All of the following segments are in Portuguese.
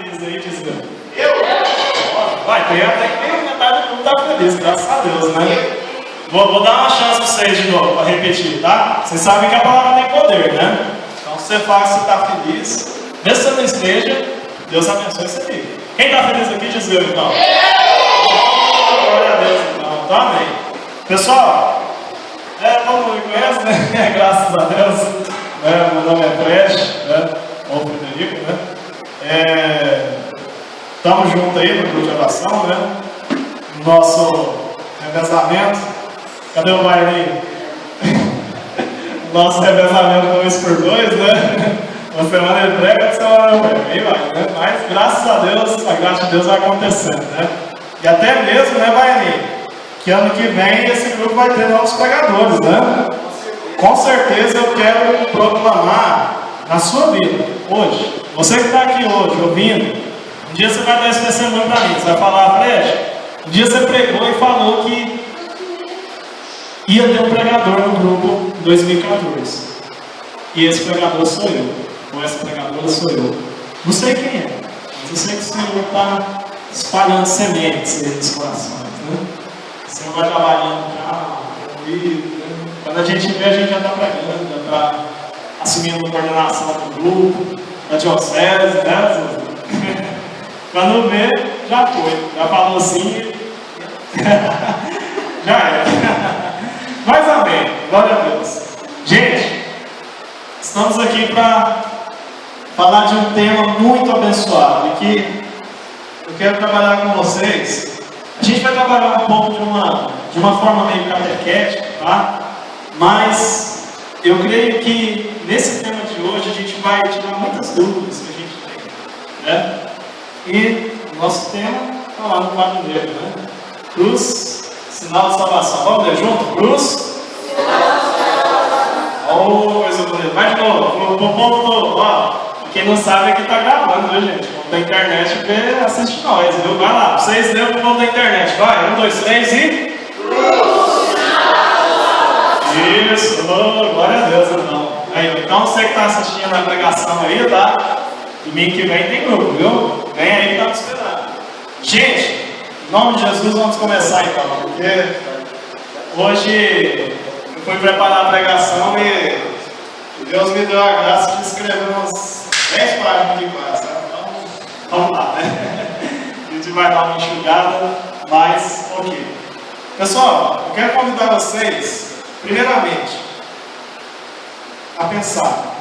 feliz aí, dizendo? Eu? Vai, tem até que tem metade do mundo tá feliz, graças a Deus, né? Vou dar uma chance pra vocês de novo, para repetir, tá? Vocês sabem que a palavra tem poder, né? Então, se você fala que você está feliz, mesmo se você não esteja, Deus abençoe você aqui. Quem está feliz aqui, diz eu, então. Glória a Deus, então. Amém. Pessoal, todo mundo me conhece, né? Graças a Deus. Meu nome é Fred, né? Ou Frederico, né? Estamos juntos aí no grupo de oração, né? No nosso revezamento. Cadê o baile? Nosso revezamento 2x2, né? Uma semana ele prega, outra semana eu prego. Aí vai, né? Mas graças a Deus, a graça de Deus vai acontecendo, né? E até mesmo, né, Baianinho? Que ano que vem esse grupo vai ter novos pregadores, né? Com certeza eu quero proclamar na sua vida, hoje. Você que está aqui hoje, ouvindo, um dia você vai dar esse testemunho para mim. Você vai falar, Fred, um dia você pregou e falou que ia ter um pregador no grupo em 2014. E esse pregador sou eu. Ou essa pregadora sou eu. Não sei quem é, mas eu sei que o Senhor está espalhando sementes nos corações, né? O Senhor vai trabalhando calma, ouvido, né? Quando a gente vê, a gente já está pregando, já está assumindo a coordenação do grupo, da diocese, né? Quando vê, já foi. Já falou assim, já era. Mas amém, glória a Deus. Gente, estamos aqui para falar de um tema muito abençoado e que eu quero trabalhar com vocês. A gente vai trabalhar um pouco de uma forma meio catequética, tá? Mas eu creio que nesse tema de hoje a gente vai tirar muitas dúvidas que a gente tem, né? E o nosso tema está lá no quadro dele, né? Cruz, sinal de salvação. Vamos ler junto? Cruz, sinal de salvação. Oh, coisa bonita. Vai de novo, o povo todo, ó. Quem não sabe aqui está gravando, viu, gente? O povo da internet vê, assiste nós, viu? Vai lá, vocês lêem o povo da internet. Vai, 1, 2, 3 e... Isso, oh, glória a Deus, irmão. Aí, então você que está assistindo a pregação aí, tá? Domingo que vem tem grupo, viu? Vem aí que está me esperando. Gente, em nome de Jesus vamos começar então, porque hoje eu fui preparar a pregação e Deus me deu a graça de escrever umas 10 páginas de quase, sabe? Então, vamos lá, né? A gente vai dar uma enxugada, mas ok. Pessoal, eu quero convidar vocês, primeiramente, a pensar: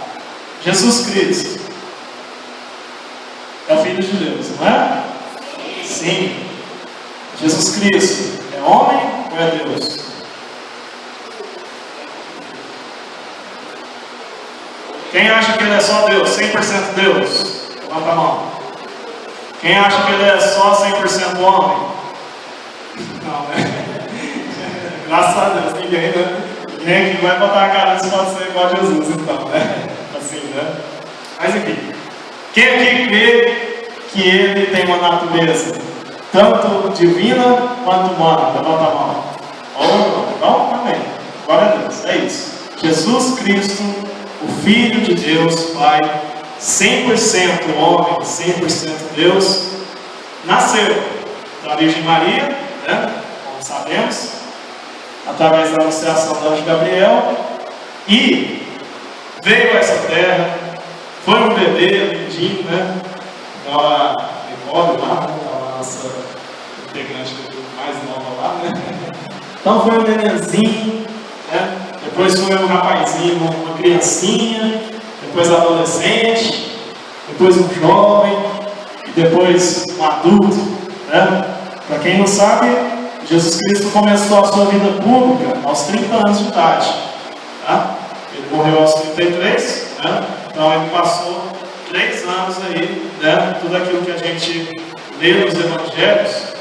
Jesus Cristo é o Filho de Deus, não é? Sim. Jesus Cristo é homem ou é Deus? Quem acha que ele é só Deus, 100% Deus? Levanta a mão. Quem acha que ele é só 100% homem? Não, né? Graças a Deus, ninguém, né? Ninguém aqui vai botar a cara de pode ser igual a Jesus, então, né? Assim, né? Mas enfim. Quem aqui crê que ele tem uma natureza tanto divina quanto humana? Levanta a mão. Não? Amém. Glória a Deus. É isso. Jesus Cristo, o Filho de Deus, Pai, 100% homem, 100% Deus, nasceu da Virgem Maria, né? Como sabemos, através da anunciação do anjo Gabriel, e veio a essa terra, foi um bebê lindinho, né? Então a Nicole lá, a nossa integrante mais nova lá, né? Então foi um nenenzinho, né? Depois foi um rapazinho, uma criancinha, depois adolescente, depois um jovem, e depois um adulto, né? Para quem não sabe, Jesus Cristo começou a sua vida pública aos 30 anos de idade, tá? Ele morreu aos 33, né? Então ele passou 3 anos aí, né? Tudo aquilo que a gente lê nos evangelhos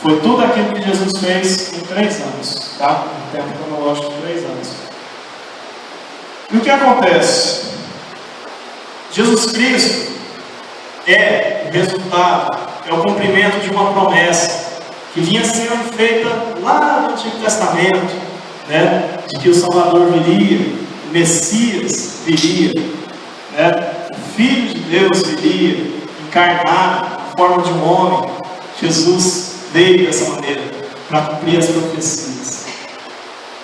foi tudo aquilo que Jesus fez em 3 anos, tá? No tempo cronológico de 3 anos. E o que acontece? Jesus Cristo é o resultado, é o cumprimento de uma promessa que vinha sendo feita lá no Antigo Testamento, né? De que o Salvador viria, o Messias viria, né? O Filho de Deus viria, encarnado, forma de um homem, Jesus veio dessa maneira, para cumprir as profecias.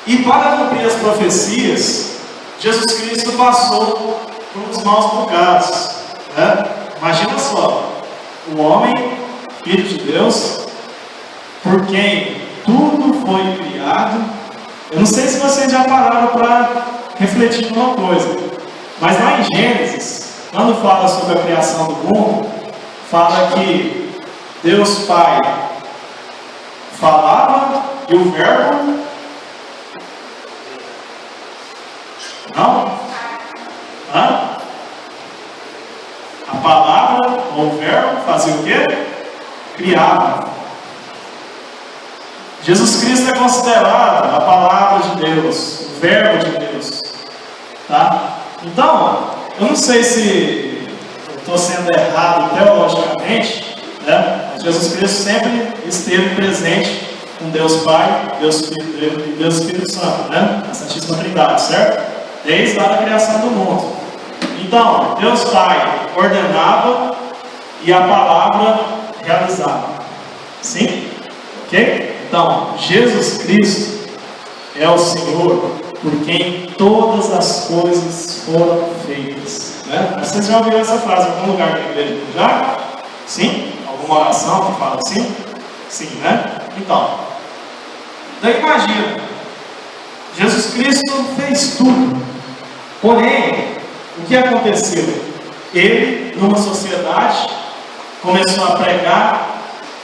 E para cumprir as profecias, Jesus Cristo passou por uns maus bocados, né? Imagina só, o homem, Filho de Deus, por quem tudo foi criado. Eu não sei se vocês já pararam para refletir numa coisa, mas lá em Gênesis, quando fala sobre a criação do mundo, fala que Deus Pai falava e o verbo não? Hã? A palavra ou o verbo fazia o quê? Criava. Jesus Cristo é considerado a palavra de Deus, o verbo de Deus, tá? Então, eu não sei se eu estou sendo errado teologicamente, né? Mas Jesus Cristo sempre esteve presente com Deus Pai, Deus Filho e Deus Espírito Santo, né? A Santíssima Trindade, certo? Desde lá da criação do mundo. Então, Deus Pai ordenava e a palavra realizava. Sim? Ok? Então, Jesus Cristo é o Senhor por quem todas as coisas foram feitas. Né? Vocês já ouviram essa frase em algum lugar da igreja? Já? Sim? Alguma oração que fala assim? Sim, né? Então, daí imagina, Jesus Cristo fez tudo. Porém, o que aconteceu? Ele, numa sociedade, começou a pregar,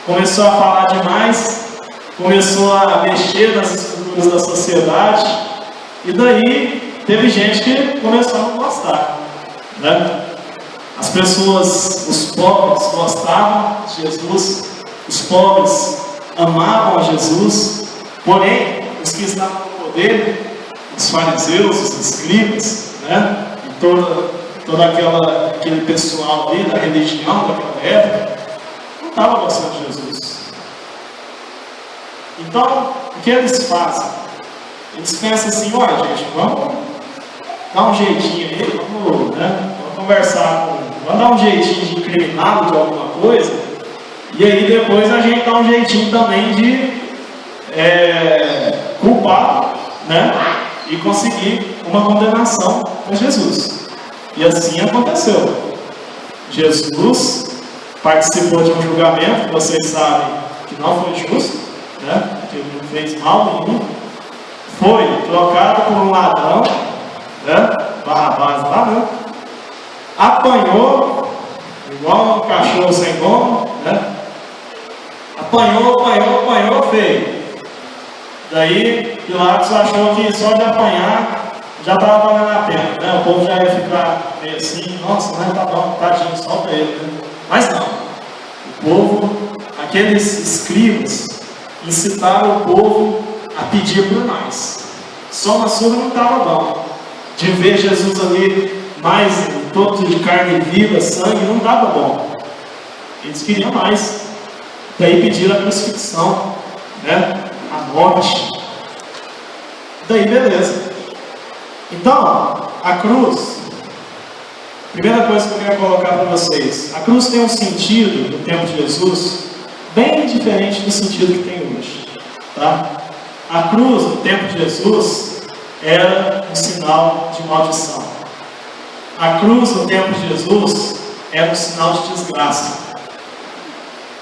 começou a falar demais, começou a mexer nas estruturas da sociedade, e daí teve gente que começou a não gostar, né? As pessoas, os pobres gostavam de Jesus, os pobres amavam a Jesus, porém, os que estavam no poder, os fariseus, os escribas, né? E todo aquele pessoal ali da religião daquela época, não estava gostando de Jesus. Então, o que eles fazem? Eles pensam assim, olha gente, vamos dar um jeitinho aí, vamos conversar, vamos dar um jeitinho de incriminá-lo de alguma coisa, e aí depois a gente dá um jeitinho também de culpar, né? E conseguir uma condenação para Jesus. E assim aconteceu. Jesus participou de um julgamento que vocês sabem que não foi justo, né? Que ele não fez mal nenhum. Foi trocado por um ladrão, né? Barrabás lá, né? Apanhou, igual um cachorro sem dono, né? Apanhou, feio. Daí Pilatos achou que só de apanhar já estava valendo a pena, né? O povo já ia ficar meio assim, nossa, mas tá bom, tadinho, solta ele, né? Mas não, o povo, aqueles escribas, incitaram o povo a pedir por mais. Só uma surra não estava bom. De ver Jesus ali, mais todo de carne viva, sangue, não estava bom. Eles queriam mais. Daí pediram a crucifixão, né? A morte. Daí beleza. Então, a cruz, primeira coisa que eu quero colocar para vocês, a cruz tem um sentido no tempo de Jesus bem diferente do sentido que tem hoje, tá? A cruz no tempo de Jesus era um sinal de maldição. A cruz no tempo de Jesus era um sinal de desgraça.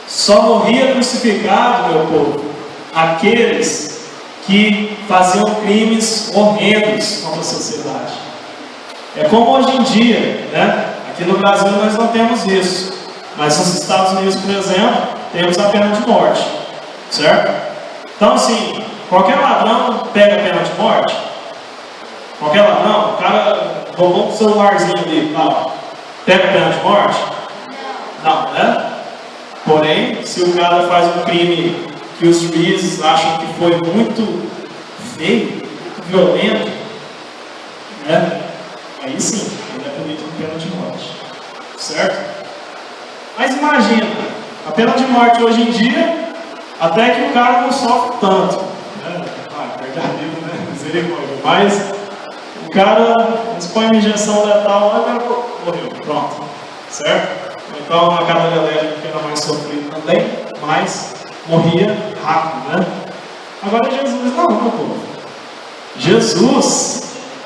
Só morria crucificado, meu povo, aqueles que faziam crimes horrendos contra a sociedade. É como hoje em dia, né? Aqui no Brasil nós não temos isso, mas nos Estados Unidos, por exemplo, temos a pena de morte, certo? Então assim, qualquer ladrão pega a pena de morte. Qualquer ladrão, o cara roubou um celularzinho ali, tal, pega a pena de morte? Não, né? Porém, se o cara faz um crime que os juízes acham que foi muito feio, muito violento, né? Aí sim, ele é punido com pena de morte, certo? Mas imagina, a pena de morte hoje em dia, até que o cara não sofre tanto, né? Perder a vida, né? Misericórdia. Mas o cara, eles põem uma injeção letal lá e o cara morreu, pronto, certo? Então a cadeira elétrica, que era mais sofrido também, mas morria rápido, né? Agora Jesus não, meu povo. Jesus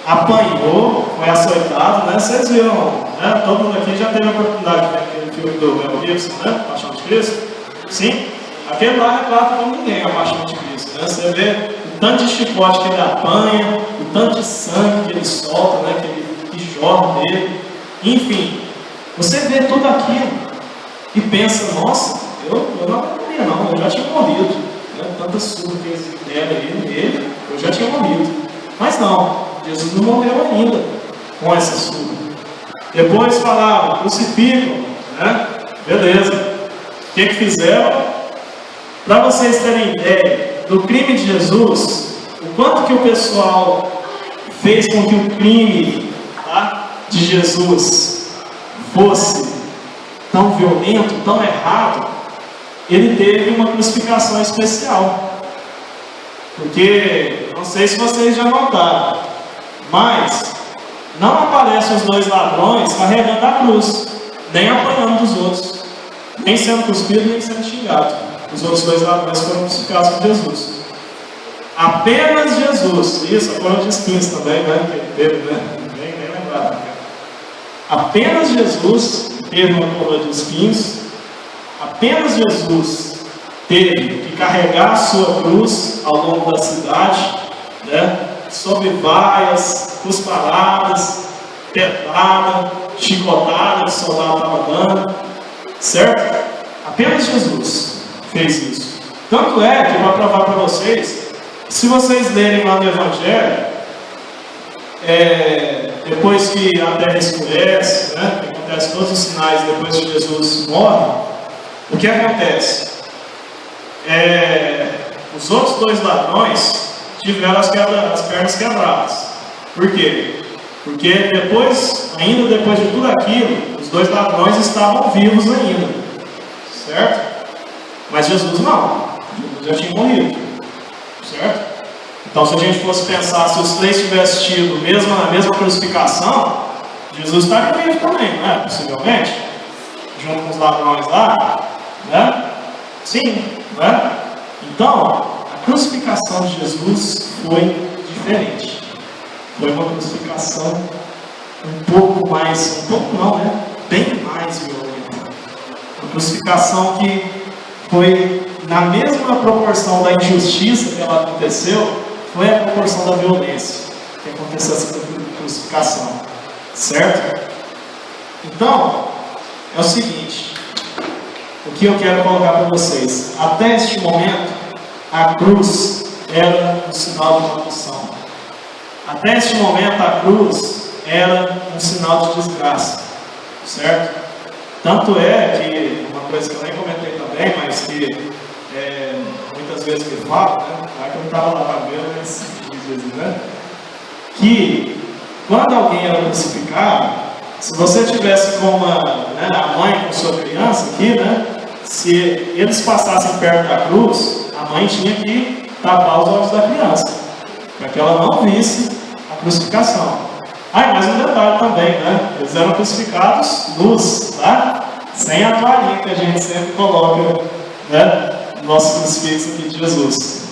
apanhou, foi açoitado, né? Vocês viram, né? Todo mundo aqui já teve a oportunidade de ver aquele filme do Mel Gibson, né? Paixão de Cristo. Sim? Aquele lá retrata como ninguém a Paixão de Cristo, né? Você vê o tanto de chicote que ele apanha, o tanto de sangue que ele solta, né? Que jorra dele. Enfim, você vê tudo aquilo e pensa, nossa, eu não aguentaria não, eu já tinha morrido. Né? Tanta surra que eles deram nele, eu já tinha morrido. Mas não, Jesus não morreu ainda com essa surra. Depois falaram, crucificam, né? Beleza. O que fizeram? Para vocês terem ideia do crime de Jesus, o quanto que o pessoal fez com que o crime, tá, de Jesus fosse tão violento, tão errado, ele teve uma crucificação especial. Porque, não sei se vocês já notaram, mas não aparecem os dois ladrões carregando a cruz, nem apanhando dos outros, nem sendo cuspido, nem sendo xingado. Os outros dois ladrões foram crucificados por Jesus. Apenas Jesus, isso, a coroa de espinhos também, né? Que teve, né? Nem lembrava. Apenas Jesus teve uma coroa de espinhos. Apenas Jesus teve que carregar a sua cruz ao longo da cidade, né? Sob vaias, cusparadas, pedrada, chicotada que o soldado estava dando, certo? Apenas Jesus fez isso. Tanto é que, para provar para vocês, se vocês lerem lá no Evangelho, depois que a terra escurece, né, que acontece todos os sinais depois que Jesus morre, o que acontece? Os outros dois ladrões tiveram as pernas quebradas. Por quê? Porque ainda depois de tudo aquilo, os dois ladrões estavam vivos ainda, certo? Mas Jesus não, Jesus já tinha morrido, certo? Então, se a gente fosse pensar, se os três tivessem tido a mesma crucificação, Jesus estaria vivo também, não é? Possivelmente, junto com os ladrões lá, né? Sim, né? Então, a crucificação de Jesus foi diferente. Foi uma crucificação bem mais violenta. Uma crucificação que foi na mesma proporção da injustiça que ela aconteceu, foi a proporção da violência que aconteceu essa crucificação, certo? Então, é o seguinte, o que eu quero colocar para vocês, até este momento, a cruz era um sinal de maldição. Até este momento, a cruz era um sinal de desgraça, certo? Tanto é que, uma coisa que eu nem comentei também, mas que muitas vezes me falo, né? Que eu não estava lá para ver, mas às vezes, né? Que quando alguém era crucificado, se você tivesse com a mãe com sua criança aqui, né? Se eles passassem perto da cruz, a mãe tinha que tapar os olhos da criança, para que ela não visse a crucificação. Mas um detalhe também, né? Eles eram crucificados nus, tá? Sem a toalhinha que a gente sempre coloca, né? No nosso crucifixo aqui de Jesus,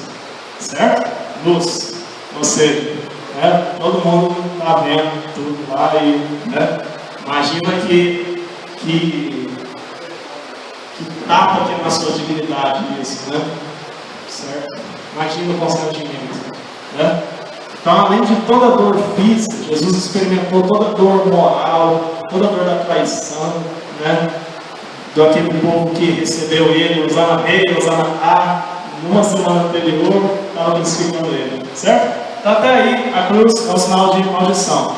certo? Nus. Ou seja, né? Todo mundo está vendo tudo lá e, né? Imagina que tapa aqui na sua dignidade isso, né? Certo? Imagina o constrangimento, né? Então, além de toda a dor física, Jesus experimentou toda a dor moral, toda a dor da traição, né? Do aquele povo que recebeu ele, Osana Rei, Osana A, numa semana anterior, estava crucificando ele, certo? Então, até aí, a cruz é um sinal de maldição.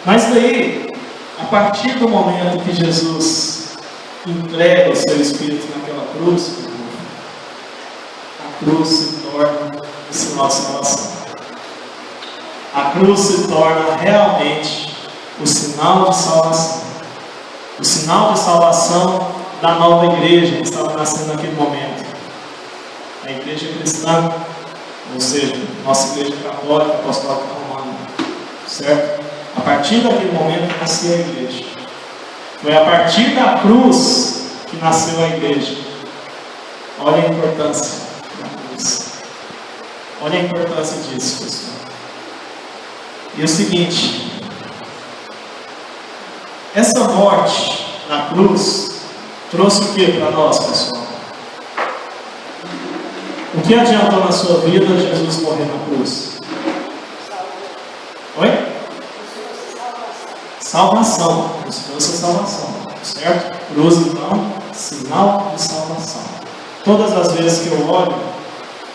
Mas daí, a partir do momento que Jesus entrega o seu Espírito naquela cruz, a cruz se torna o sinal de salvação. A cruz se torna realmente o sinal de salvação. O sinal de salvação da nova igreja que estava nascendo naquele momento. A igreja cristã, ou seja, nossa igreja católica, apostólica romana. Certo? A partir daquele momento nascia a igreja. Foi a partir da cruz que nasceu a igreja. Olha a importância da cruz. Olha a importância disso, pessoal. E o seguinte, essa morte na cruz trouxe o que para nós, pessoal? O que adiantou na sua vida Jesus morrer na cruz? Oi? Salvação. Isso trouxe a salvação, certo? Cruz, então, sinal de salvação. Todas as vezes que eu olho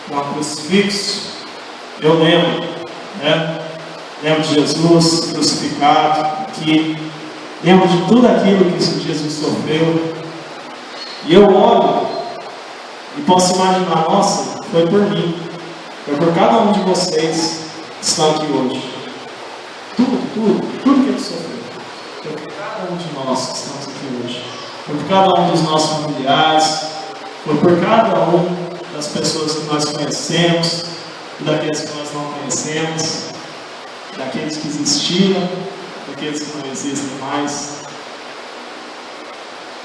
para um crucifixo, eu lembro, né? Lembro de Jesus crucificado aqui, lembro de tudo aquilo que Jesus sofreu, e eu olho e posso imaginar, nossa, foi por mim, foi por cada um de vocês que estão aqui hoje. Tudo que ele sofreu, foi por cada um de nós que estamos aqui hoje, foi por cada um dos nossos familiares, foi por cada um das pessoas que nós conhecemos e daqueles que nós não conhecemos, daqueles que existiram, daqueles que não existem mais.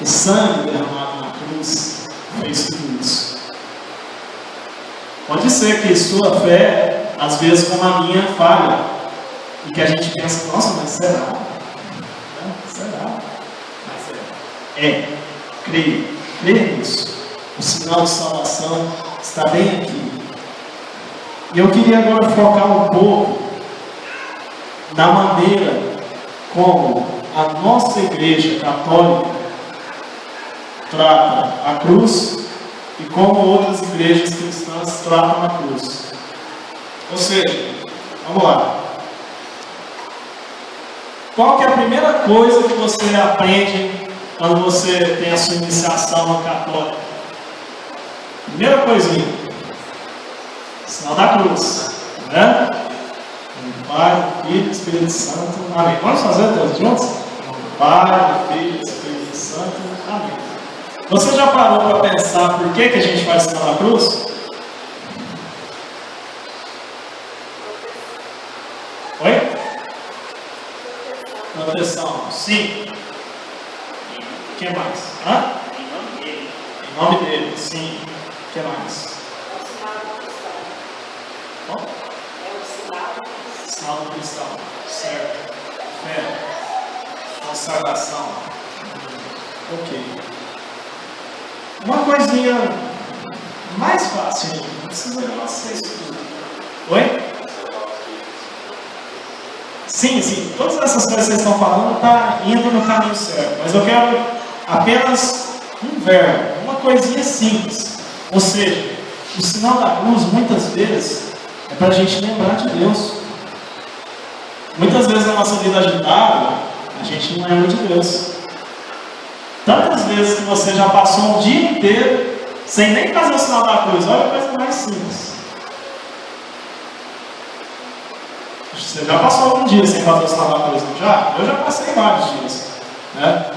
O sangue derramado na cruz fez tudo isso. Pode ser que sua fé, às vezes como a minha, falha, e que a gente pensa, nossa, mas será? Será? Mas creia nisso. O sinal de salvação está bem aqui. E eu queria agora focar um pouco na maneira como a nossa igreja católica trata a cruz e como outras igrejas cristãs tratam a cruz. Ou seja, vamos lá. Qual que é a primeira coisa que você aprende quando você tem a sua iniciação na católica? Primeira coisinha, sinal da cruz, né? Pai, Filho, Espírito Santo, amém. Vamos fazer todos juntos? Pai, Filho, Espírito Santo, amém. Você já parou para pensar por que a gente faz sinal da cruz? Oi? Proteção, sim. O que mais? Hã? Em nome dele, sim. O que mais? Bom? Sinal do cristão, certo? Fé, consagração. Ok. Uma coisinha mais fácil, não precisa de vocês tudo. Oi? Sim, todas essas coisas que vocês estão falando estão indo no caminho certo, mas eu quero apenas um verbo, uma coisinha simples. Ou seja, o sinal da cruz, muitas vezes, é para a gente lembrar de Deus. Muitas vezes na nossa vida agitada, a gente não lembra de Deus. Tantas vezes que você já passou um dia inteiro sem nem fazer o sinal da cruz. Olha a coisa mais simples. Você já passou algum dia sem fazer o sinal da cruz, não já? Eu já passei vários dias, né?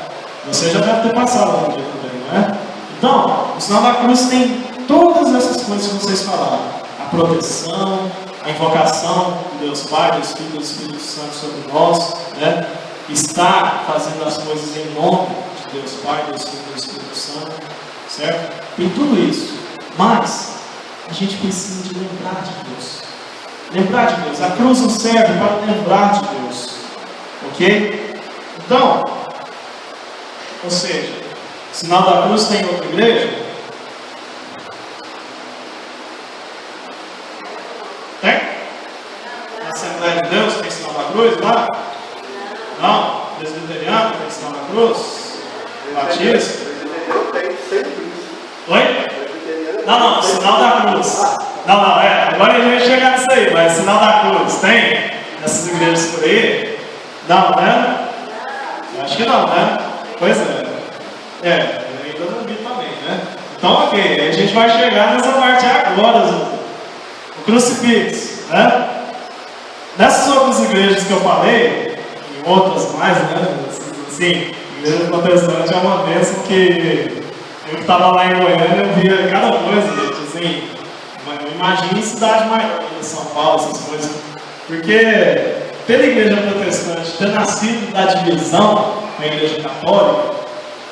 Você já deve ter passado algum dia também, não é? Então, o sinal da cruz tem todas essas coisas que vocês falaram. A proteção, a invocação de Deus Pai, Deus Filho e do Espírito Santo sobre nós, né? Está fazendo as coisas em nome de Deus Pai, Deus Filho e do Espírito Santo, certo? Tem tudo isso, mas a gente precisa de lembrar de Deus. Lembrar de Deus. A cruz nos serve para lembrar de Deus, ok? Então, ou seja, o sinal da cruz tem outra igreja? Tem? Na Assembleia de Deus tem sinal da cruz lá? Não? Presbiteriano tem sinal da cruz? Batista? Oi? Não, sinal da cruz. Não, agora a gente vai chegar nisso aí, mas sinal da cruz tem? Nessas igrejas por aí? Não, né? Eu acho que não, né? Pois é. Eu ainda não vi também, né? Então, ok, a gente vai chegar nessa parte agora, o crucifixo, né? Nessas outras igrejas que eu falei, e outras mais, né? Assim, igreja protestante é uma bênção que eu que estava lá em Goiânia, eu via cada coisa, gente, assim, imagina em cidade maior, em São Paulo, essas coisas, porque pela igreja protestante ter nascido da divisão que é a Igreja Católica,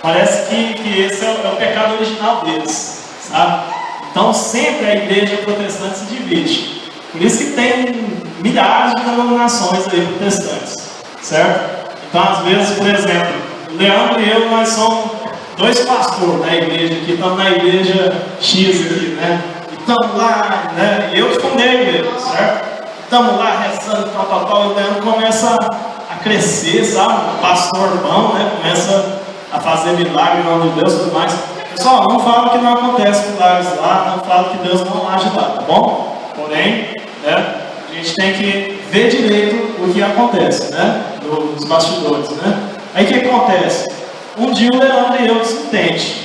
parece que esse é o pecado original deles, sabe? Então sempre a Igreja protestante se divide. Por isso que tem milhares de denominações aí protestantes, certo? Então às vezes, por exemplo, o Leandro e eu, nós somos dois pastores na igreja aqui, estamos na igreja X aqui, né? E estamos lá, né? Eu que fundei a igreja, certo? Estamos lá rezando, tal, e o Leandro começa a crescer, sabe? O pastor bom, né? Começa a fazer milagre em nome de Deus e tudo mais. Pessoal, não fala que não acontece milagres lá, não fala que Deus não age lá, tá bom? Porém, né? A gente tem que ver direito o que acontece, né? Nos bastidores, né? Aí o que acontece? Um dia o Leandro e eu se entendem.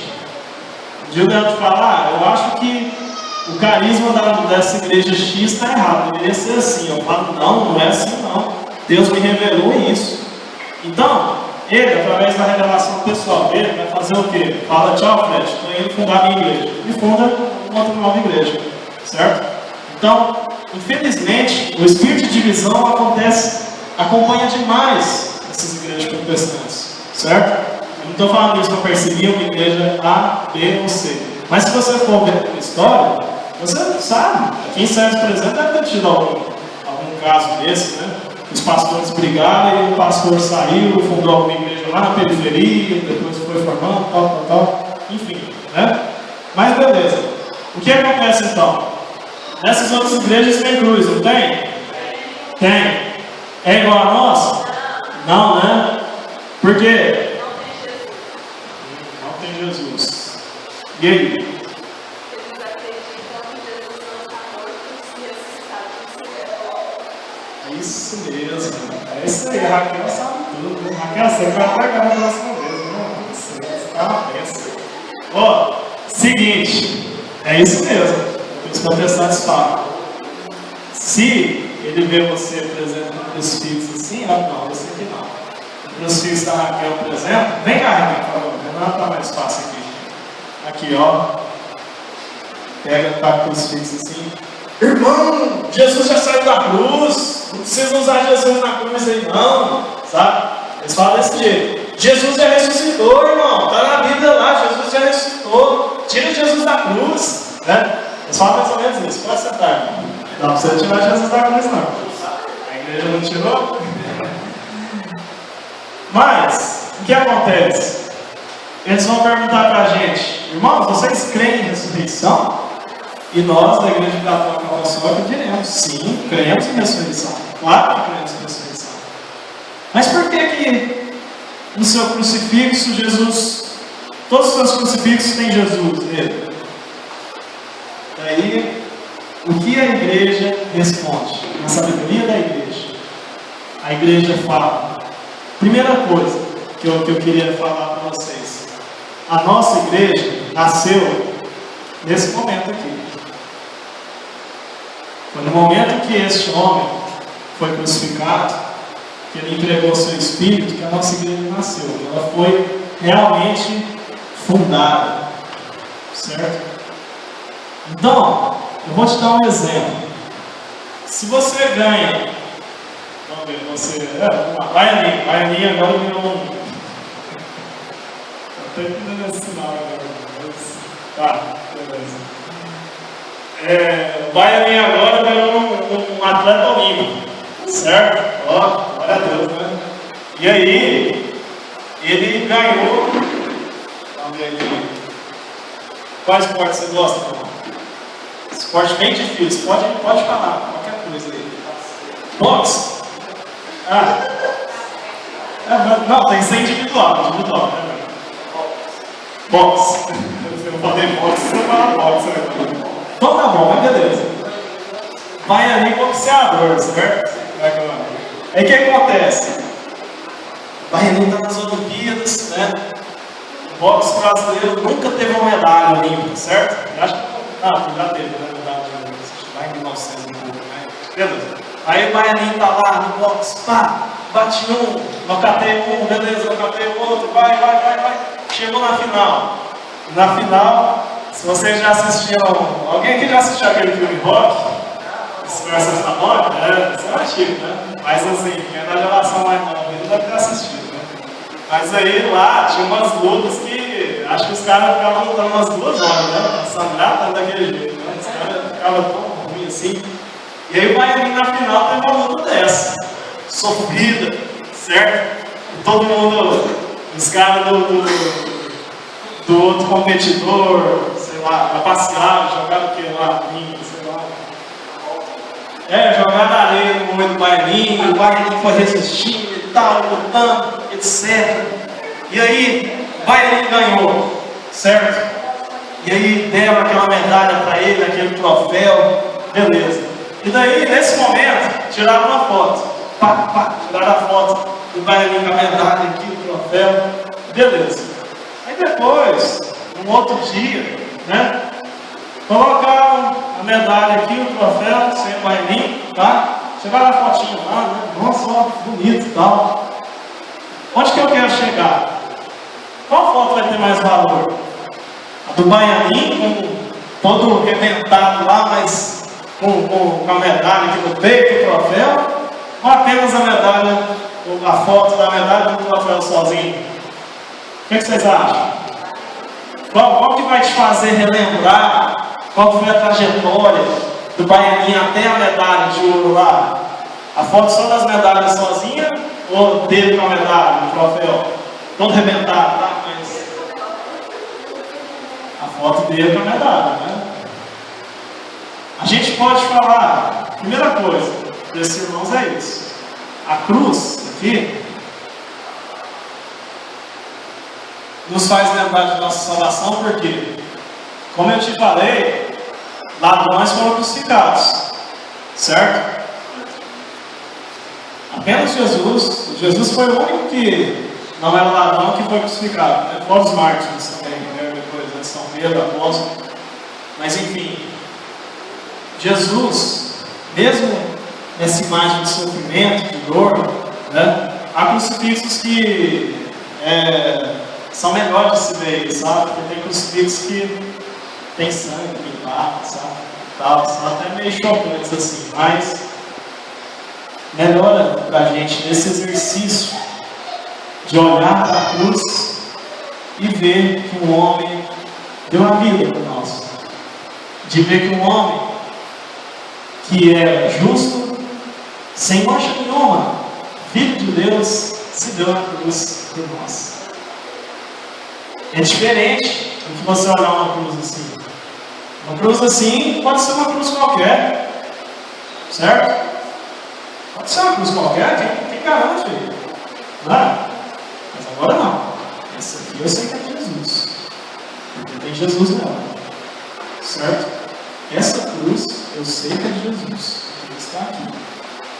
Um dia o Leandro fala, eu acho que o carisma dessa igreja X está errado, deveria ser assim. Eu falo, não é assim não. Deus me revelou isso. Então, ele, através da revelação pessoal dele, vai fazer o quê? Fala, tchau, Fred, estou indo fundar a minha igreja. E funda uma outra nova igreja, certo? Então, infelizmente, o espírito de divisão acompanha demais essas igrejas protestantes, certo? Eu não estou falando isso para perseguir uma igreja A, B ou C. Mas se você for ver a história, você sabe. Aqui em Sérgio, por exemplo, deve ter tido algum caso desse, né? Os pastores brigaram e o pastor saiu, fundou alguma igreja lá na periferia, depois foi formando, tal. Enfim, né? Mas beleza. O que acontece então? Nessas outras igrejas tem cruz, não tem? Tem. É igual a nossa? Não, né? Por quê? Não tem Jesus. E aí? Eles acreditam que Jesus não está morto e ressuscitado. É isso mesmo. É isso aí. A Raquel sabe tudo. Né? Raquel, você vai pagar na próxima vez. Né? Você está uma bênção. Ó, seguinte. É isso mesmo. Os protestantes falam. Se ele vê você, por exemplo, no crucifixo assim, não, esse aqui não. O crucifixo da Raquel, por exemplo, vem cá, Raquel, por favor, não está mais fácil aqui. Aqui, ó. Pega, tá o crucifixo assim. Irmão, Jesus já saiu da cruz. Não precisa usar Jesus na cruz aí, não. Sabe? Eles falam desse jeito. Jesus já ressuscitou, irmão. Está na Bíblia lá, Jesus já ressuscitou. Tira Jesus da cruz, né? Eles falam mais ou menos isso. Pode sentar. Não precisa tirar Jesus da cruz, não. A igreja não tirou. Mas, o que acontece? Eles vão perguntar para a gente, irmãos, vocês creem em ressurreição? E nós, da Igreja Católica Apostólica, diremos, sim, cremos em ressurreição. Claro que cremos em ressurreição. Mas por que no seu crucifixo, Jesus, todos os seus crucifixos têm Jesus nele? Daí, o que a igreja responde? Na sabedoria da igreja. A igreja fala. Primeira coisa que eu queria falar para vocês. A nossa igreja nasceu nesse momento aqui. Foi no momento que este homem foi crucificado, que ele entregou seu espírito, que a nossa igreja nasceu. Ela foi realmente fundada. Certo? Então, eu vou te dar um exemplo. Se você ganha, vamos ver, Baianinha agora virou um. Eu estou entendendo esse sinal agora. Tá, beleza. Baianinha agora virou um atleta olímpico, certo? Ó, glória a Deus, né? E aí, ele ganhou. Vamos ver aqui. Qual esporte você gosta, irmão? Esporte bem difícil, pode falar, qualquer coisa aí. Boxe? Não, tem que ser individual, né? Boxe. Se eu não falei boxe, você fala boxe, né? Então tá bom, mas beleza. Vai ali boxeador, certo? Aí o que acontece? Vai ali tá nas Olimpíadas, né? O boxe brasileiro nunca teve uma medalha olímpica, certo? Eu acho que já teve, né? Lá em 1900 e pouco, né? Beleza. Aí o Baianinho tá lá no boxe, pá, bate um, nocateia um, beleza, nocateia o outro, vai. Chegou na final. Na final, se vocês já assistiram, alguém aqui já assistiu aquele filme Rock? Versus da Morte? Isso é antigo, né? Mas assim, quem é da geração mais nova, ele deve ter assistido, né? Mas aí lá tinha umas lutas que acho que os caras ficavam lutando umas 2 horas, né? Sangrar tá daquele jeito, né? Os caras ficavam tão ruins assim. E aí o Baianinho na final teve uma luta dessa, sofrida, certo? E todo mundo, os caras do outro competidor, sei lá, trapacearam, jogaram o que lá, sei lá. Jogaram areia no olho do Baianinho, o Baianinho foi resistindo e tal, lutando, etc. E aí, o Baianinho ganhou, certo? E aí deram aquela medalha para ele, aquele troféu, beleza. E daí, nesse momento, tiraram uma foto. Tiraram a foto do Baianinho com a medalha aqui, o troféu, beleza. Aí depois, um outro dia, né? Colocaram a medalha aqui, o troféu, sem o Baianinho, tá? Chegaram a fotinho lá, né? Nossa, ó, bonito e tal. Onde que eu quero chegar? Qual foto vai ter mais valor? A do Baianinho, todo arrebentado lá, mas com a medalha aqui no peito, o troféu? Ou apenas a medalha, a foto da medalha do troféu sozinho? O que vocês acham? Qual que vai te fazer relembrar qual foi a trajetória do Baianinho até a medalha de ouro lá? A foto só das medalhas sozinha ou dele com a medalha, o troféu? Todo arrebentado, tá? Mas a foto dele com a medalha, né? A gente pode falar, primeira coisa desses irmãos é isso. A cruz aqui nos faz lembrar de nossa salvação, porque, como eu te falei, ladrões foram crucificados, certo? Apenas Jesus foi o único que não era ladrão que foi crucificado, né? Fora os mártires também, né? Depois, né? São Pedro, apóstolo. Mas enfim, Jesus, mesmo nessa imagem de sofrimento, de dor, né? Há crucifixos que são melhores de se ver, sabe? Porque tem crucifixos que tem sangue, pintado, sabe? Tal, são até meio chocantes assim, mas melhora pra gente nesse exercício de olhar para a cruz e ver que um homem deu a vida por nós, de ver que um homem que é justo, sem mancha nenhuma, filho de Deus, se deu na cruz por nós. É diferente do que você olhar uma cruz assim. Uma cruz assim pode ser uma cruz qualquer, certo? Pode ser uma cruz qualquer, quem garante? Não é? Mas agora não. Essa aqui eu sei que é de Jesus, porque tem Jesus nela, certo? Essa cruz eu sei que é de Jesus, porque está aqui.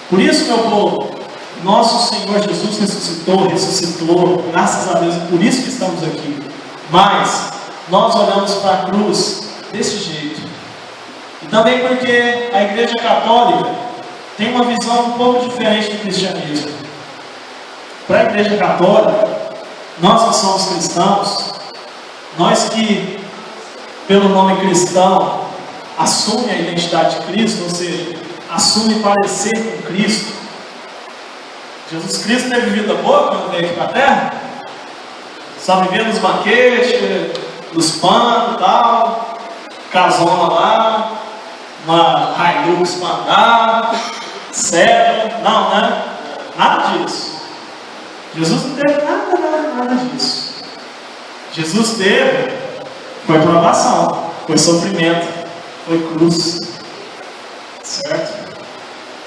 Por isso, meu povo, nosso Senhor Jesus ressuscitou, graças a Deus, e por isso que estamos aqui. Mas nós olhamos para a cruz desse jeito. E também porque a Igreja Católica tem uma visão um pouco diferente do cristianismo. Para a Igreja Católica, nós que somos cristãos, nós que, pelo nome cristão, assume a identidade de Cristo, ou seja, assume parecer com Cristo. Jesus Cristo teve vida boa quando veio aqui para a terra? Só vivia nos banquetes, nos panos e tal, casona lá, uma Hilux para andar, cedro, não, né? Nada disso. Jesus não teve nada disso. Jesus teve, foi provação, foi sofrimento, foi cruz, certo?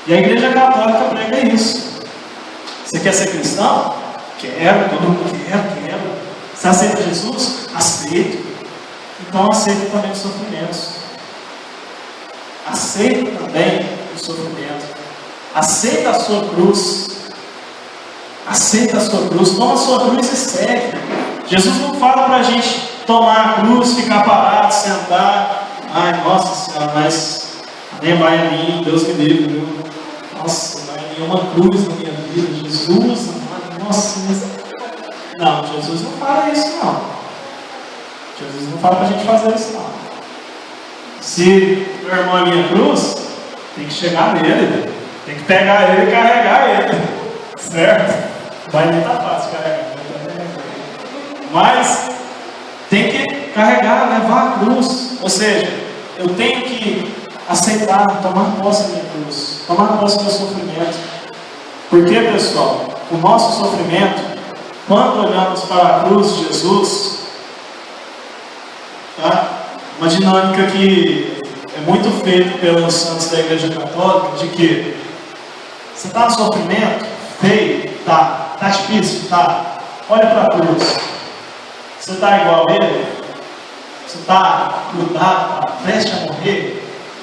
E a Igreja Católica prega isso. Você quer ser cristão? Quero, todo mundo quero. Você aceita Jesus? Aceito. Então aceita também os sofrimentos. Aceita também o sofrimento. Aceita a sua cruz. Aceita a sua cruz. Toma a sua cruz e segue. Jesus não fala para a gente tomar a cruz, ficar parado, sentar. Ai, nossa Senhora, mas nem Baianinho, Deus me livre, viu? Nossa, Baianinho é uma cruz na minha vida. Jesus, amado, nossa, mas... Não, Jesus não fala isso, não. Jesus não fala para a gente fazer isso, não. Se meu irmão é minha cruz, tem que chegar nele, tem que pegar ele e carregar ele, certo? Vai nem tá fácil carregar, Mas tem que carregar, levar a cruz. Ou seja, eu tenho que aceitar, tomar posse da minha cruz, tomar posse do meu sofrimento. Porque, pessoal, o nosso sofrimento, quando olhamos para a cruz de Jesus, tá? Uma dinâmica que é muito feita pelos santos da Igreja Católica, de que você está no sofrimento, feio, tá difícil, tá, olha para a cruz, você está igual a ele, você está grudado, tá prestes a morrer,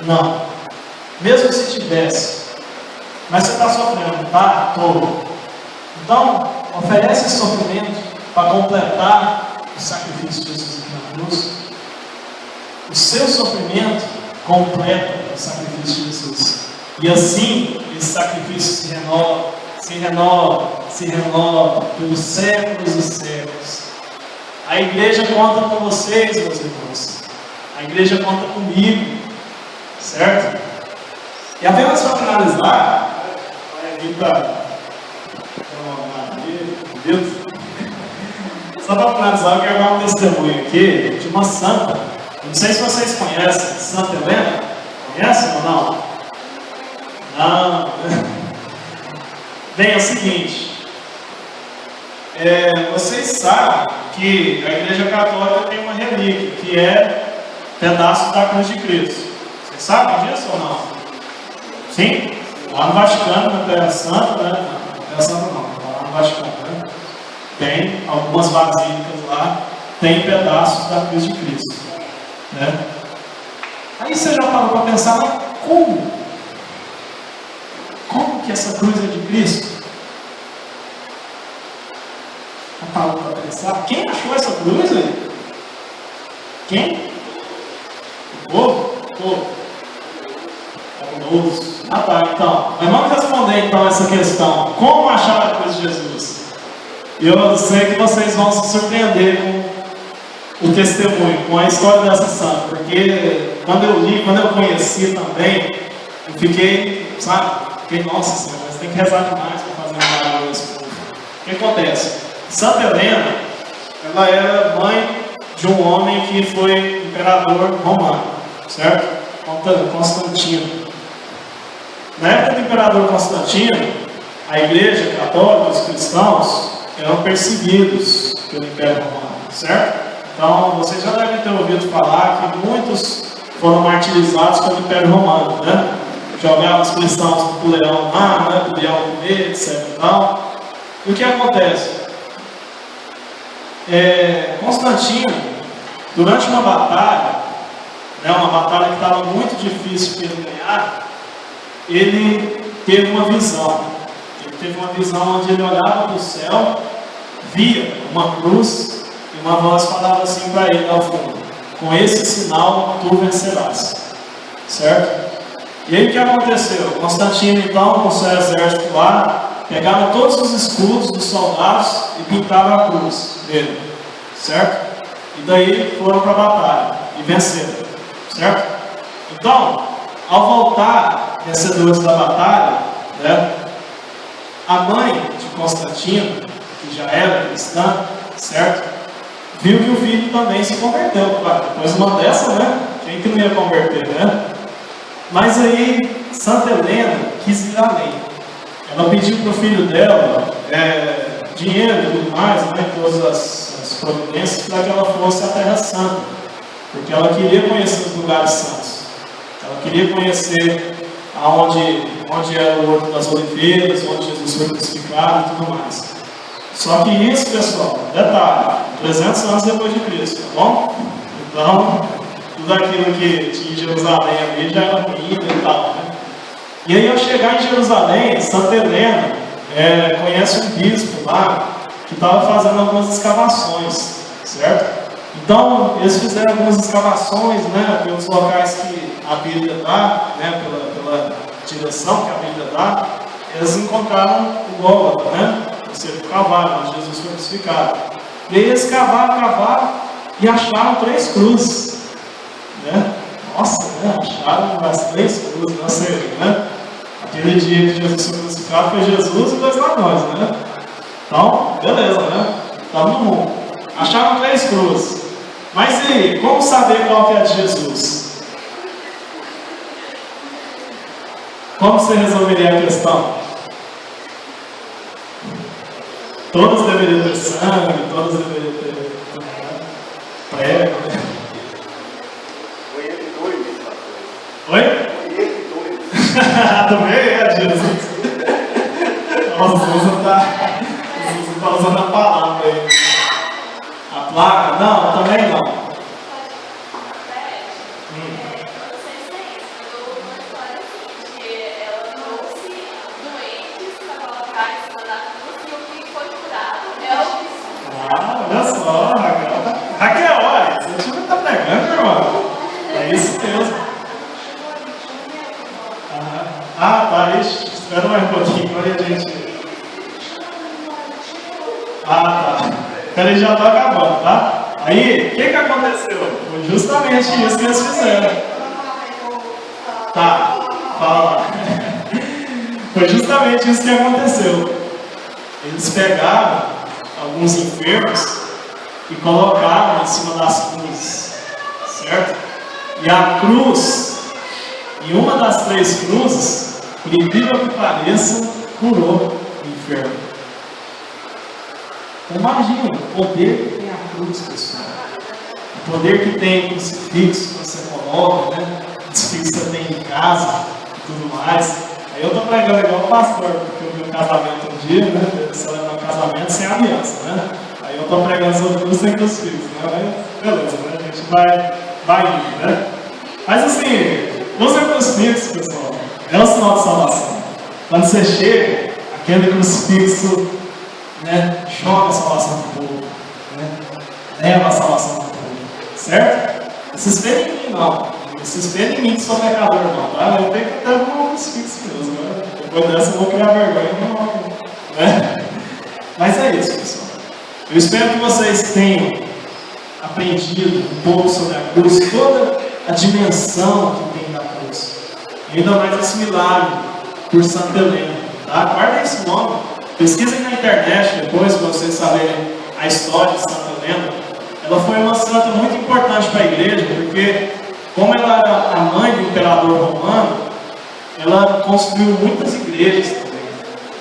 não, mesmo se tivesse, mas você está sofrendo, tá? Tô. Então, oferece esse sofrimento para completar o sacrifício de Jesus na cruz. O seu sofrimento completa o sacrifício de Jesus. E assim, esse sacrifício se renova, se renova, se renova pelos séculos e séculos. A igreja conta com vocês, meus irmãos. A igreja conta comigo. Certo? E apenas para finalizar, só para finalizar, eu quero dar um testemunho aqui de uma santa. Não sei se vocês conhecem Santa Helena. Conhecem ou não? Não. Bem, é o seguinte. Vocês sabem que a Igreja Católica tem uma relíquia, que é pedaço da cruz de Cristo. Vocês sabem disso ou não? Sim? Lá no Vaticano, na Terra Santa, né? Na Terra Santa não, lá no Vaticano, né? Tem algumas basílicas lá, tem pedaços da cruz de Cristo, né? Aí você já parou para pensar, mas como? Como que essa cruz é de Cristo? Já parou para pensar? Quem achou essa cruz aí? Quem? O povo? O povo. Ah tá, então. Mas vamos responder então essa questão. Como achar a cruz de Jesus? E eu sei que vocês vão se surpreender com o testemunho, com a história dessa santa. Porque quando eu li, quando eu conheci também, eu fiquei, fiquei, nossa senhora, mas tem que rezar demais para fazer um maravilha desse povo. O que acontece? Santa Helena, ela era mãe de um homem que foi imperador romano, certo? Constantino. Na época do imperador Constantino, a igreja católica, os cristãos, eram perseguidos pelo Império Romano, certo? Então, vocês já devem ter ouvido falar que muitos foram martirizados pelo Império Romano, né? Jogavam os cristãos no leão lá, né? Do leão comer, etc. E o que acontece? Constantino, durante uma batalha, né, uma batalha que estava muito difícil para ele ganhar, ele teve uma visão. Ele teve uma visão onde ele olhava para o céu, via uma cruz e uma voz falava assim para ele ao fundo: com esse sinal tu vencerás. Certo? E aí o que aconteceu? Constantino então, com seu exército lá, pegava todos os escudos dos soldados e pintava a cruz dele. Certo? E daí foram para a batalha e venceram. Certo? Então, ao voltar vencedores da batalha, né, a mãe de Constantino, que já era cristã, certo? Viu que o filho também se converteu. Depois uma dessa, né? Quem que não ia converter, né? Mas aí, Santa Helena quis ir além. Ela pediu para o filho dela dinheiro e tudo mais, né, todas as providências, para que ela fosse à Terra Santa. Porque ela queria conhecer os lugares santos. Ela queria conhecer onde era o Horto das Oliveiras, onde Jesus foi crucificado e tudo mais. Só que isso, pessoal, detalhe, 300 anos depois de Cristo, tá bom? Então, tudo aquilo que tinha em Jerusalém ali já era ruim e tal, né? E aí, ao chegar em Jerusalém, Santa Helena conhece um bispo lá que estava fazendo algumas escavações, certo? Então, eles fizeram algumas escavações, né, pelos locais que a Bíblia dá, né, pela direção que a Bíblia dá. Eles encontraram o Gólgota, né, o cavalo, onde Jesus foi crucificado. E aí eles cavaram e acharam 3 cruzes, né? Nossa, né, acharam as 3 cruzes, não sei, né? Aquele dia que Jesus foi crucificado foi Jesus e 2 ladrões, né? Então, beleza, né? Estamos no mundo. Acharam 3 cruzes. Mas e como saber qual que é a de Jesus? Como você resolveria a questão? Todas deveriam ter sangue, todas deveriam ter prego, né? Oi? Também é Jesus. Nossa, você está usando a palavra aí. A placa? Não, também não. Olha só, Raquel, olha, você não está pregando, irmão. É isso mesmo. Tá, espera mais um pouquinho, olha a gente. Tá. Ele já está acabando, tá? Aí, o que aconteceu? Foi justamente isso que eles fizeram. Tá, fala lá. Foi justamente isso que aconteceu. Eles pegaram alguns enfermos e colocaram em cima das cruzes, certo? E a cruz, em uma das 3 cruzes, por incrível que pareça, curou o enfermo. Imagina o poder que tem a cruz, pessoal. O poder que tem o crucifixo que você coloca, né? O crucifixo que você tem em casa e tudo mais. Aí eu estou pregando igual o pastor, porque eu vi um casamento um dia, né? Você leva um casamento sem aliança, né? Aí eu estou pregando sobre cruz sem crucifixo, né? Mas beleza, né? A gente vai indo, né? Mas assim, use o crucifixo, pessoal. É o sinal de salvação. Quando você chega, aquele crucifixo, né, choca a salvação do povo, né? Leva a salvação do povo, certo? Não se espelhem em mim, não. Não se espelhem em mim que sou pecador, não, tá? Eu tenho que até um crucifixo mesmo, né? Depois dessa eu vou criar vergonha, não, né? Mas é isso, pessoal. Eu espero que vocês tenham aprendido um pouco sobre a cruz, toda a dimensão que tem na cruz. E ainda mais esse milagre por Santa Helena, tá? Guardem esse nome. Pesquisem na internet depois, para vocês saberem a história de Santa Helena. Ela foi uma santa muito importante para a igreja, porque, como ela era a mãe do imperador romano, ela construiu muitas igrejas também.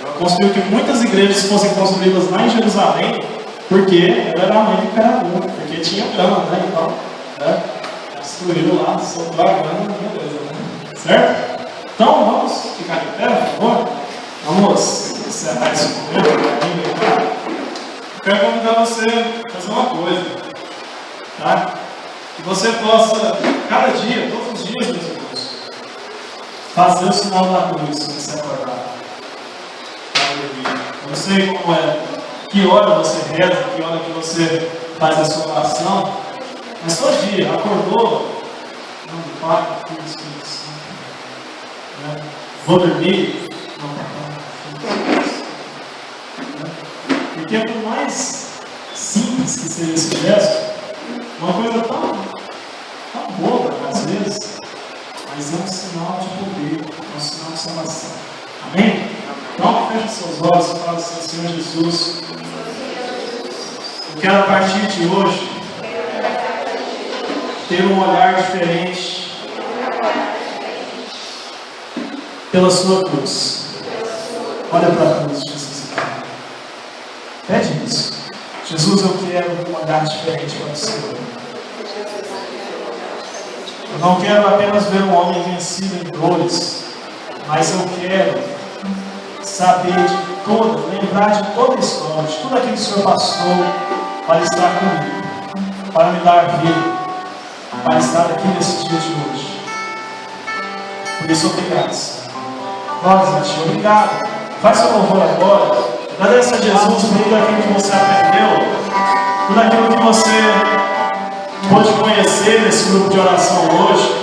Ela construiu que muitas igrejas fossem construídas lá em Jerusalém, porque ela era a mãe do imperador, porque tinha grana, né? Então, né? Construíram lá, soltou a grana, beleza, né? Certo? Então, vamos ficar de pé, por favor? Vamos encerrar esse momento. Eu quero convidar você a fazer uma coisa, tá? Que você possa, cada dia, todos os dias, meus irmãos, fazer o sinal da cruz quando você acordar. Eu não sei como é, que hora você reza, que hora que você faz a sua oração, mas todo dia, acordou, não me fala, né? Vou dormir, porque por mais simples que seja esse gesto, uma coisa tão boba às vezes, mas é um sinal de poder, é um sinal de salvação. Amém? Então feche seus olhos e fala assim: Senhor Jesus, eu quero a partir de hoje ter um olhar diferente pela sua cruz. Olha para a cruz, Jesus. Pede isso. Jesus, eu quero um olhar diferente para o Senhor. Eu não quero apenas ver um homem vencido em dores, mas eu quero saber de toda, lembrar de toda a história, de tudo aquilo que o Senhor passou para estar comigo, para me dar vida, para estar aqui nesse dia de hoje. Por isso, obrigado, Senhor. Glória a Ti, obrigado. Faz seu louvor agora. Agradeça a Jesus por tudo aquilo que você aprendeu, tudo aquilo que você pôde conhecer nesse grupo de oração hoje.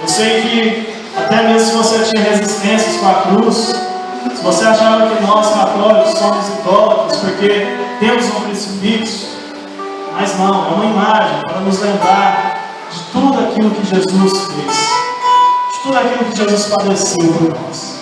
Eu sei que até mesmo se você tinha resistências com a cruz, se você achava que nós católicos somos idólatras porque temos um crucifixo, mas não, é uma imagem para nos lembrar de tudo aquilo que Jesus fez, de tudo aquilo que Jesus padeceu por nós.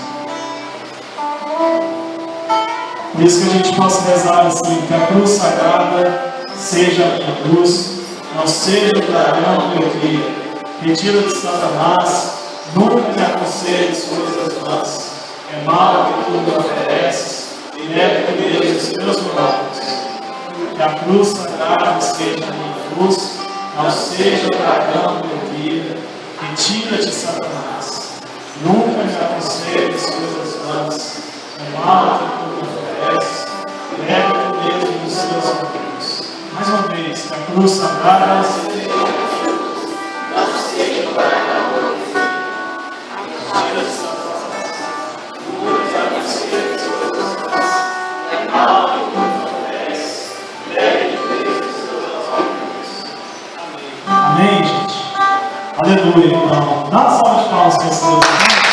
Por isso que a gente possa rezar assim, que a cruz sagrada seja a cruz, não seja o dragão que eu cria. Retira de Satanás, nunca me aconselhes coisas vãs. É mal que tu me ofereces, e nega comer os teus milagres. Que a cruz sagrada seja a minha cruz, não seja o dragão que eu cria. Retira de Satanás, nunca me aconselhes coisas vãs. É mal que tu me ofereces, e nega comer os teus milagres. Mais uma vez, que a cruz sagrada seja amém, gente? Aleluia, então. Dá uma salva de palmas para esse Deus.